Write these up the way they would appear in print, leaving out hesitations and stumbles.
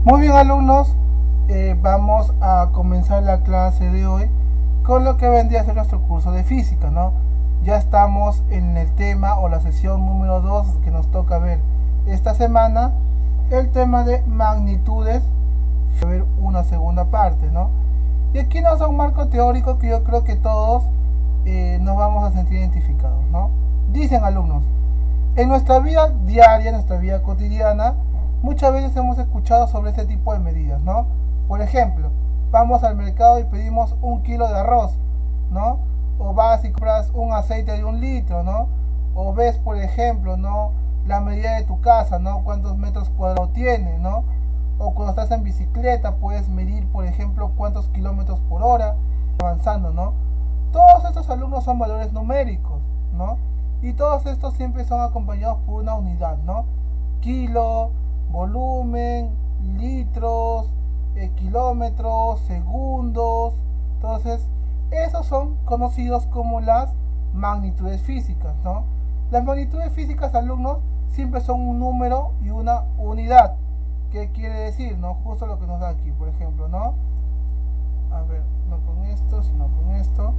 Muy bien, alumnos, vamos a comenzar la clase de hoy con lo que vendría a ser nuestro curso de física, ¿no? Ya estamos en el tema o la sesión número 2 que nos toca ver esta semana, el tema de magnitudes, a ver una segunda parte, ¿no? Y aquí nos da un marco teórico que yo creo que todos nos vamos a sentir identificados, ¿no? Dicen alumnos, en nuestra vida diaria, en nuestra vida cotidiana, muchas veces hemos escuchado sobre este tipo de medidas, ¿no? Por ejemplo, vamos al mercado y pedimos 1 kilo de arroz, ¿no? O vas y compras un aceite de 1 litro, ¿no? O ves, por ejemplo, ¿no? La medida de tu casa, ¿no? Cuántos metros cuadrados tiene, ¿no? O cuando estás en bicicleta puedes medir, por ejemplo, cuántos kilómetros por hora avanzando, ¿no? Todos estos alumnos son valores numéricos, ¿no? Y todos estos siempre son acompañados por una unidad, ¿no? Kilo, volumen, litros, kilómetros, segundos. Entonces, esos son conocidos como las magnitudes físicas, ¿no? Las magnitudes físicas, alumnos, siempre son un número y una unidad. ¿Qué quiere decir, no? Justo lo que nos da aquí, por ejemplo, ¿no? A ver, no con esto, sino con esto.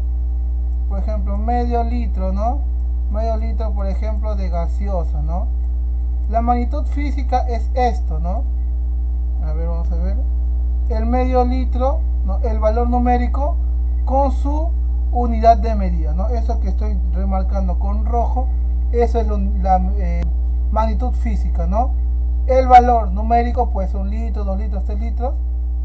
Por ejemplo, medio litro, ¿no? Medio litro, por ejemplo, de gaseosa, ¿no? La magnitud física es esto, ¿no? A ver, vamos a ver. El medio litro, ¿no? El valor numérico con su unidad de medida, ¿no? Eso que estoy remarcando con rojo, eso es la magnitud física, ¿no? El valor numérico puede ser 1 litro, 2 litros, 3 litros,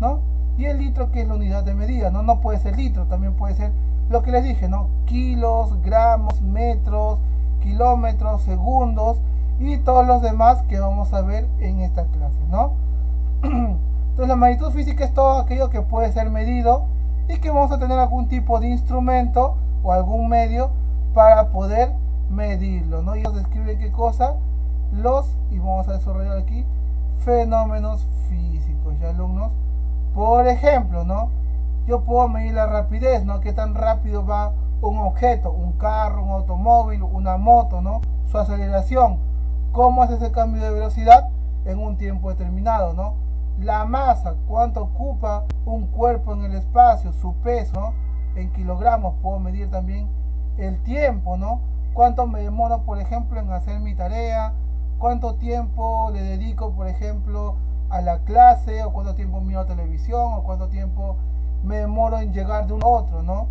¿no? Y el litro, que es la unidad de medida, ¿no? No puede ser litro, también puede ser lo que les dije, ¿no? Kilos, gramos, metros, kilómetros, segundos y todos los demás que vamos a ver en esta clase, ¿no? Entonces la magnitud física es todo aquello que puede ser medido y que vamos a tener algún tipo de instrumento o algún medio para poder medirlo, ¿no? Y nos describe qué cosa, y vamos a desarrollar aquí, fenómenos físicos, ¿ya, alumnos? Por ejemplo, ¿no? Yo puedo medir la rapidez, ¿no? Qué tan rápido va un objeto, un carro, un automóvil, una moto, ¿no? Su aceleración, cómo hace ese cambio de velocidad en un tiempo determinado, ¿no? La masa, cuánto ocupa un cuerpo en el espacio, su peso, ¿no? En kilogramos. Puedo medir también el tiempo, ¿no? Cuánto me demoro, por ejemplo, en hacer mi tarea, cuánto tiempo le dedico, por ejemplo, a la clase, o cuánto tiempo miro televisión, o cuánto tiempo me demoro en llegar de uno a otro, ¿no?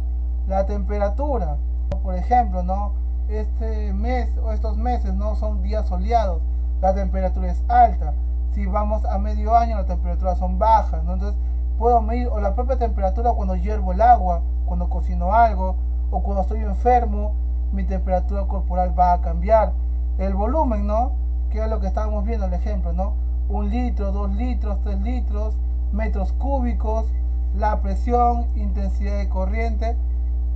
La temperatura, por ejemplo, ¿no? Este mes o estos meses, ¿no? Son días soleados, la temperatura es alta. Si vamos a medio año, las temperaturas son bajas, ¿no? Entonces puedo medir o la propia temperatura cuando hiervo el agua, cuando cocino algo, o cuando estoy enfermo, mi temperatura corporal va a cambiar. El volumen, ¿no? Que es lo que estábamos viendo el ejemplo, ¿no? 1 litro, 2 litros, 3 litros, metros cúbicos, la presión, intensidad de corriente.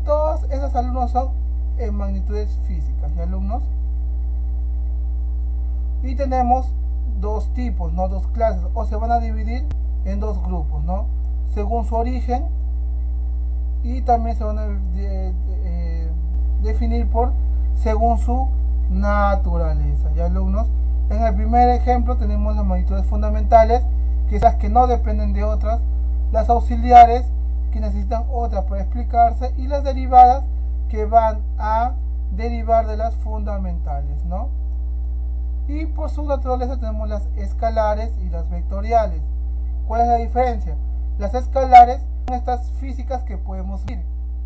Todos esos alumnos son en magnitudes físicas, ¿sí, alumnos? Y tenemos dos tipos, ¿no? Dos clases, o se van a dividir en dos grupos, ¿no? Según su origen, y también se van a definir por según su naturaleza, ¿ya, alumnos? En el primer ejemplo tenemos las magnitudes fundamentales, que son las que no dependen de otras, las auxiliares, que necesitan otras para explicarse, y las derivadas, que van a derivar de las fundamentales, ¿no? Y por su naturaleza tenemos las escalares y las vectoriales. ¿Cuál es la diferencia? Las escalares son estas físicas que podemos ir,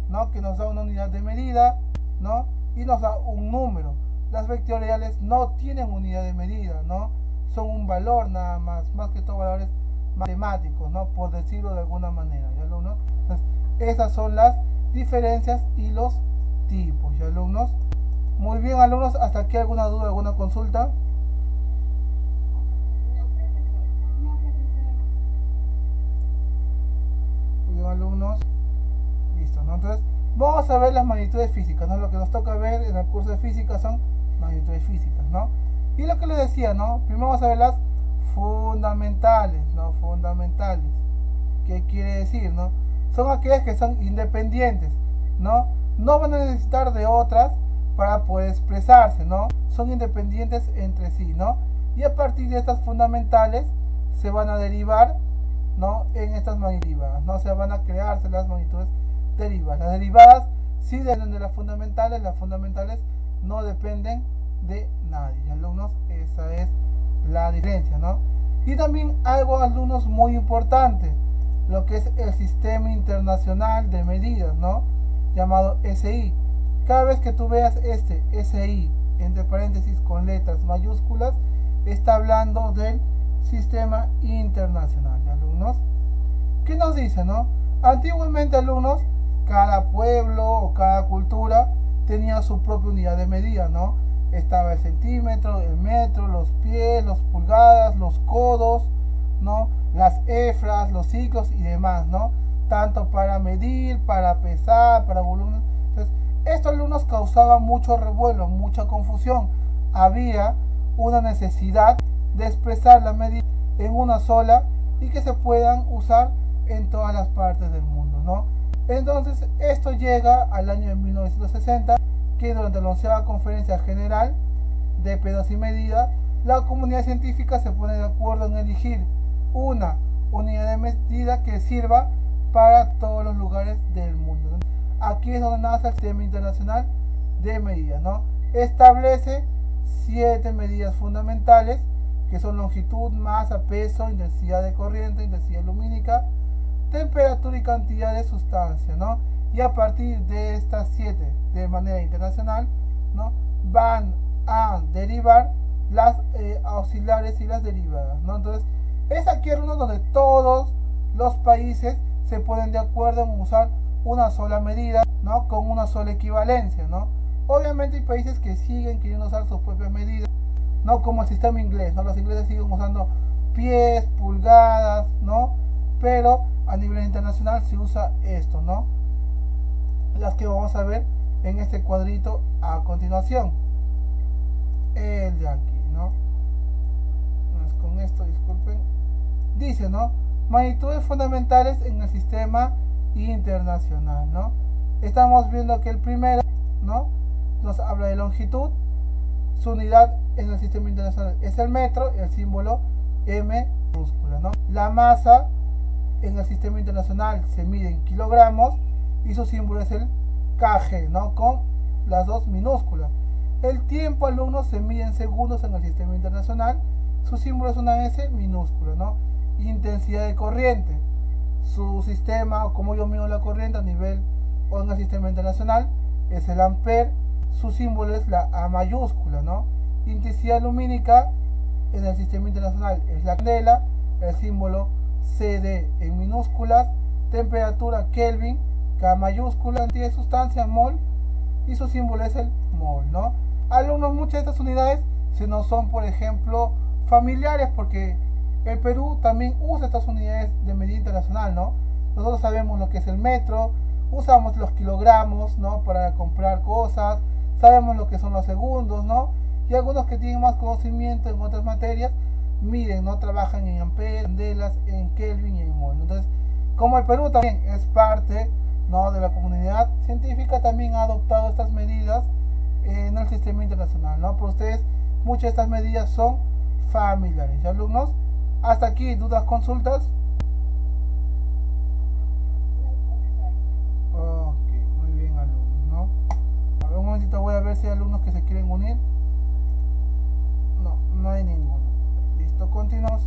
¿no? Que nos da una unidad de medida, ¿no? Y nos da un número. Las vectoriales no tienen unidad de medida, ¿no? Son un valor nada más que todo valores matemáticos, ¿no? Por decirlo de alguna manera, ¿ya, alumnos? Entonces, esas son las diferencias y los tipos, ¿ya, alumnos? Muy bien, alumnos, ¿hasta aquí alguna duda, alguna consulta? Muy bien, alumnos. Listo, ¿no? Entonces, vamos a ver las magnitudes físicas, ¿no? Lo que nos toca ver en el curso de física son magnitudes físicas, ¿no? Y lo que les decía, ¿no? Primero vamos a ver las fundamentales, ¿no? Fundamentales. ¿Qué quiere decir, no? Son aquellas que son independientes, ¿no? No van a necesitar de otras para poder expresarse, ¿no? Son independientes entre sí, ¿no? Y a partir de estas fundamentales se van a derivar, ¿no?, en estas magnitudes, ¿no? Se van a crearse las magnitudes derivadas. Las derivadas sí dependen de las fundamentales no dependen de nadie. Alumnos, esa es la diferencia, ¿no? Y también algo, alumnos, muy importante, lo que es el Sistema Internacional de Medidas, ¿no?, llamado SI. Cada vez que tú veas este SI entre paréntesis con letras mayúsculas, está hablando del Sistema Internacional, alumnos. ¿Qué nos dice, no? Antiguamente, alumnos, cada pueblo o cada cultura tenía su propia unidad de medida, ¿no? Estaba el centímetro, el metro, los pies, las pulgadas, los codos, ¿no?, las efras, los ciclos y demás, ¿no? Tanto para medir, para pesar, para volumen. Entonces, esto, alumnos, causaba mucho revuelo, mucha confusión. Había una necesidad de expresar la medida en una sola y que se puedan usar en todas las partes del mundo, ¿no? Entonces, esto llega al año de 1960, que durante la 11ª Conferencia General de Pesos y Medidas, la comunidad científica se pone de acuerdo en elegir una unidad de medida que sirva para todos los lugares del mundo, ¿no? Aquí es donde nace el Sistema Internacional de Medidas, ¿no? Establece 7 medidas fundamentales, que son longitud, masa, peso, intensidad de corriente, intensidad lumínica, temperatura y cantidad de sustancia, ¿no? Y a partir de estas 7 de manera internacional, ¿no?, van a derivar las auxiliares y las derivadas, ¿no? Entonces, es aquí uno donde todos los países se ponen de acuerdo en usar una sola medida, ¿no?, con una sola equivalencia, ¿no? Obviamente hay países que siguen queriendo usar sus propias medidas, no como el sistema inglés, ¿no? Los ingleses siguen usando pies, pulgadas, ¿no? Pero a nivel internacional se usa esto, ¿no?, las que vamos a ver en este cuadrito a continuación. El de aquí, ¿no? Con esto, disculpen. Dice, ¿no?, magnitudes fundamentales en el sistema internacional, ¿no? Estamos viendo que el primero, ¿no?, nos habla de longitud. Su unidad en el sistema internacional es el metro, el símbolo M minúscula, ¿no? La masa en el sistema internacional se mide en kilogramos y su símbolo es el kg, ¿no?, con las dos minúsculas. El tiempo, alumnos, se mide en segundos en el sistema internacional. Su símbolo es una S minúscula, ¿no? Intensidad de corriente. Su sistema, o como yo mido la corriente a nivel o en el sistema internacional, es el ampere. Su símbolo es la A mayúscula, ¿no? Intensidad lumínica en el sistema internacional es la candela, el símbolo CD en minúsculas. Temperatura Kelvin, K mayúscula. Cantidad de sustancia, mol, y su símbolo es el mol, ¿no? Alumnos, muchas de estas unidades se nos son, por ejemplo, familiares, porque el Perú también usa estas unidades de medida internacional, ¿no? Nosotros sabemos lo que es el metro, usamos los kilogramos, ¿no?, para comprar cosas, sabemos lo que son los segundos, ¿no? Y algunos que tienen más conocimiento en otras materias miden, ¿no?, trabajan en amperes, en candelas, en Kelvin y en mol. Entonces, como el Perú también es parte, ¿no?, de la comunidad científica, también ha adoptado estas medidas en el sistema internacional, ¿no? Por ustedes, muchas de estas medidas son familiares. ¿Ya, alumnos? Hasta aquí, ¿dudas, consultas? Ok, muy bien, alumnos, ¿no? A ver, un momentito, voy a ver si hay alumnos que se quieren unir. No, no hay ninguno. Listo, continuamos.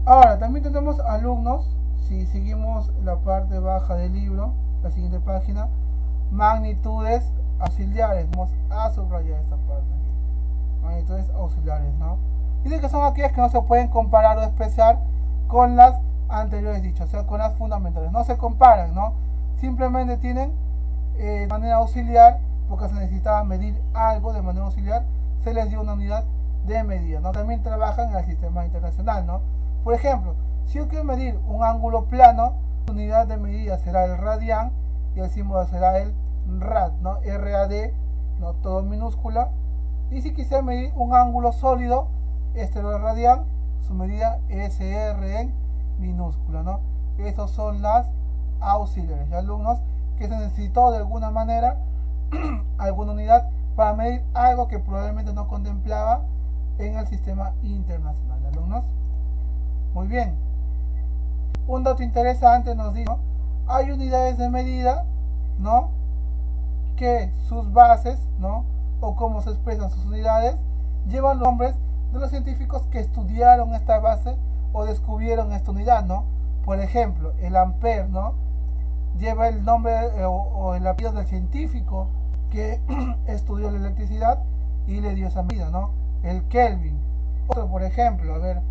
Ahora, también tenemos alumnos, si seguimos la parte baja del libro, la siguiente página, magnitudes auxiliares. Vamos a subrayar esta parte aquí. Magnitudes auxiliares, ¿no? Dice que son aquellas que no se pueden comparar o expresar con las anteriores dichas, o sea, con las fundamentales. No se comparan, ¿no? Simplemente tienen de manera auxiliar, porque se necesitaba medir algo de manera auxiliar, se les dio una unidad de medida, ¿no? También trabajan en el sistema internacional, ¿no? Por ejemplo, si yo quiero medir un ángulo plano, la unidad de medida será el radian y el símbolo será el rad, ¿no? RAD, ¿no?, todo minúscula. Y si quisiera medir un ángulo sólido, este es el radian, su medida SR en minúscula, ¿no? Esas son las auxiliares, ¿ya, alumnos? Que se necesitó de alguna manera alguna unidad para medir algo que probablemente no contemplaba en el sistema internacional, ¿ya? alumnos. Muy bien. Un dato interesante nos dice, ¿no? Hay unidades de medida, ¿no? Que sus bases, ¿no? O cómo se expresan sus unidades, llevan los nombres de los científicos que estudiaron esta base o descubrieron esta unidad, ¿no? Por ejemplo, el ampere, ¿no? Lleva el nombre o el apellido del científico que estudió la electricidad y le dio esa medida, ¿no? El Kelvin. Otro, por ejemplo, a ver,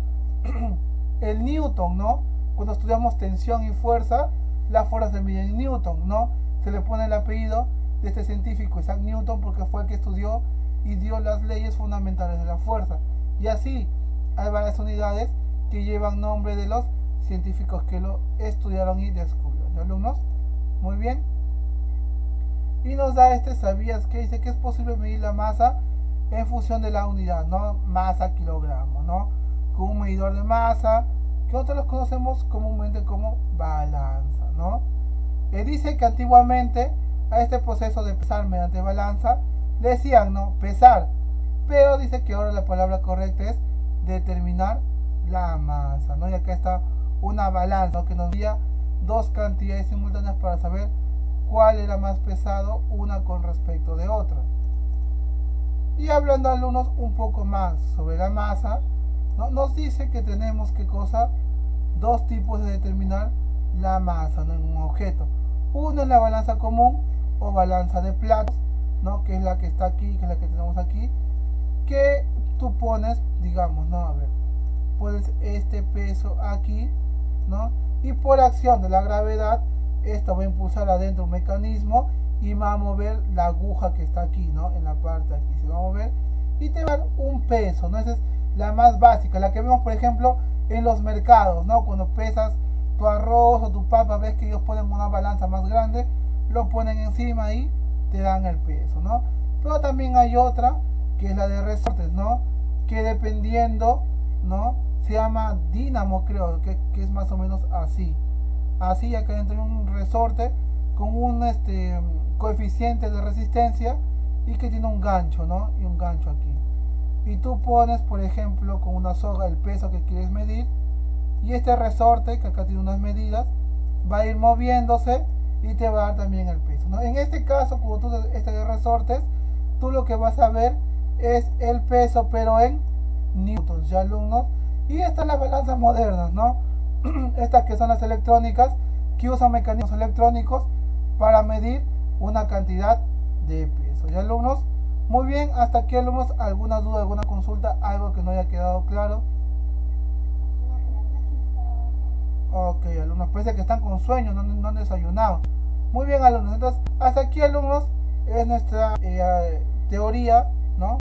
el Newton, ¿no? Cuando estudiamos tensión y fuerza, la fuerza se mide en Newton, ¿no? Se le pone el apellido de este científico, Isaac Newton, porque fue el que estudió y dio las leyes fundamentales de la fuerza. Y así hay varias unidades que llevan nombre de los científicos que lo estudiaron y descubrieron. ¿De alumnos? Muy bien. Y nos da ¿sabías que dice que es posible medir la masa en función de la unidad, ¿no? Masa kilogramo, ¿no? Con un medidor de masa que nosotros los conocemos comúnmente como balanza, ¿no? Dice que antiguamente a este proceso de pesar mediante balanza le decían, ¿no? Pesar, pero dice que ahora la palabra correcta es determinar la masa, ¿no? Y acá está una balanza, ¿no? Que nos guía dos cantidades simultáneas para saber cuál era más pesado una con respecto de otra. Y hablando alumnos un poco más sobre la masa, ¿no? Nos dice que tenemos ¿qué cosa? Dos tipos de determinar la masa, ¿no? En un objeto. Uno es la balanza común o balanza de platos, ¿no? Que es la que está aquí, que es la que tenemos aquí, que tú pones, digamos, ¿no? A ver, pones este peso aquí, ¿no? Y por acción de la gravedad, esto va a impulsar adentro un mecanismo y va a mover la aguja que está aquí, ¿no? En la parte de aquí se va a mover y te va a dar un peso, ¿no? Esa es la más básica, la que vemos, por ejemplo, en los mercados, ¿no? Cuando pesas tu arroz o tu papa, ves que ellos ponen una balanza más grande, lo ponen encima y te dan el peso, ¿no? Pero también hay otra, que es la de resortes, ¿no? Que dependiendo, ¿no? Se llama dínamo, creo, que es más o menos así. Así, acá dentro hay un resorte con un coeficiente de resistencia y que tiene un gancho, ¿no? Y un gancho aquí. Y tú pones, por ejemplo, con una soga el peso que quieres medir y este resorte, que acá tiene unas medidas, va a ir moviéndose y te va a dar también el peso, ¿no? En este caso, cuando tú de resortes, tú lo que vas a ver es el peso, pero en newtons, ¿ya alumnos? Y estas las balanzas modernas, ¿no? Estas que son las electrónicas, que usan mecanismos electrónicos para medir una cantidad de peso. ¿Ya alumnos? Muy bien, hasta aquí alumnos, ¿alguna duda, alguna consulta, algo que no haya quedado claro? Ok, alumnos, parece que están con sueño, no han desayunado. Muy bien alumnos, entonces hasta aquí alumnos es nuestra teoría